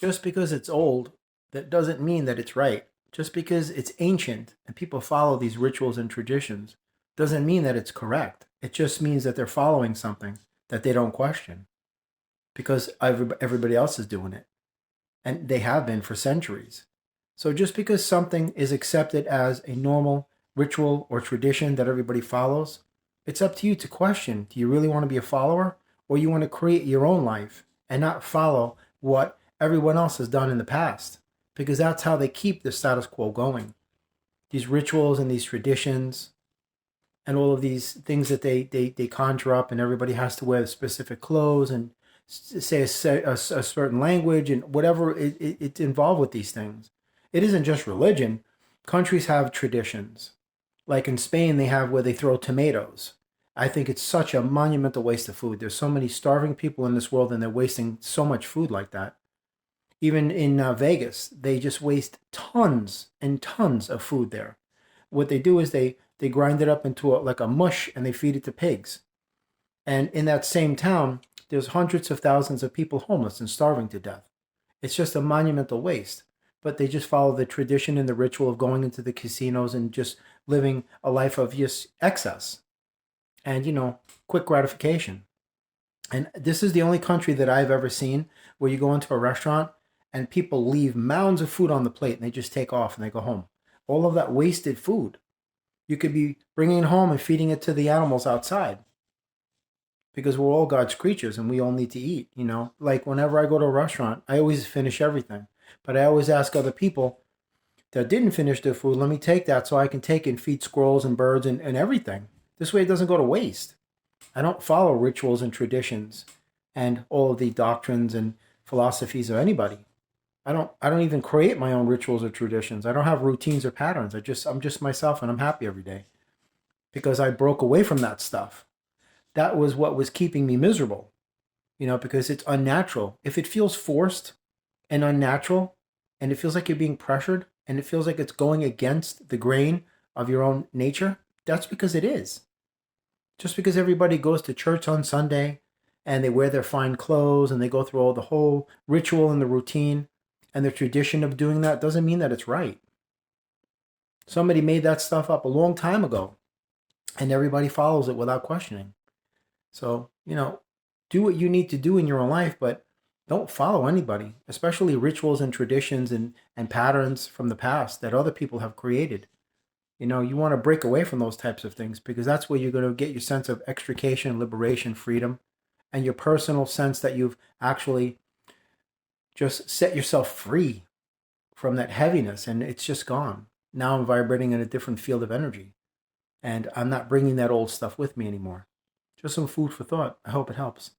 Just because it's old, that doesn't mean that it's right. Just because it's ancient and people follow these rituals and traditions doesn't mean that it's correct. It just means that they're following something that they don't question because everybody else is doing it. And they have been for centuries. So just because something is accepted as a normal ritual or tradition that everybody follows, it's up to you to question, do you really want to be a follower, or you want to create your own life and not follow what everyone else has done in the past? Because that's how they keep the status quo going. These rituals and these traditions and all of these things that they conjure up, and everybody has to wear specific clothes and say a certain language and whatever it's involved with these things. It isn't just religion. Countries have traditions. Like in Spain, they have where they throw tomatoes. I think it's such a monumental waste of food. There's so many starving people in this world, and they're wasting so much food like that. Even in Vegas, they just waste tons and tons of food there. What they do is they grind it up into like a mush and they feed it to pigs. And in that same town, there's hundreds of thousands of people homeless and starving to death. It's just a monumental waste. But they just follow the tradition and the ritual of going into the casinos and just living a life of just excess and, quick gratification. And this is the only country that I've ever seen where you go into a restaurant and people leave mounds of food on the plate and they just take off and they go home. All of that wasted food. You could be bringing it home and feeding it to the animals outside because we're all God's creatures and we all need to eat, Like whenever I go to a restaurant, I always finish everything. But I always ask other people that didn't finish their food, let me take that so I can take and feed squirrels and birds and everything. This way it doesn't go to waste. I don't follow rituals and traditions and all of the doctrines and philosophies of anybody. I don't even create my own rituals or traditions. I don't have routines or patterns. I'm just myself and I'm happy every day because I broke away from that stuff. That was what was keeping me miserable, because it's unnatural. If it feels forced and unnatural and it feels like you're being pressured and it feels like it's going against the grain of your own nature, that's because it is. Just because everybody goes to church on Sunday and they wear their fine clothes and they go through all the whole ritual and the routine and the tradition of doing that doesn't mean that it's right. Somebody made that stuff up a long time ago and everybody follows it without questioning. So, do what you need to do in your own life, but don't follow anybody, especially rituals and traditions and patterns from the past that other people have created. You want to break away from those types of things because that's where you're going to get your sense of extrication, liberation, freedom, and your personal sense that you've actually just set yourself free from that heaviness and it's just gone. Now I'm vibrating in a different field of energy and I'm not bringing that old stuff with me anymore. Just some food for thought. I hope it helps.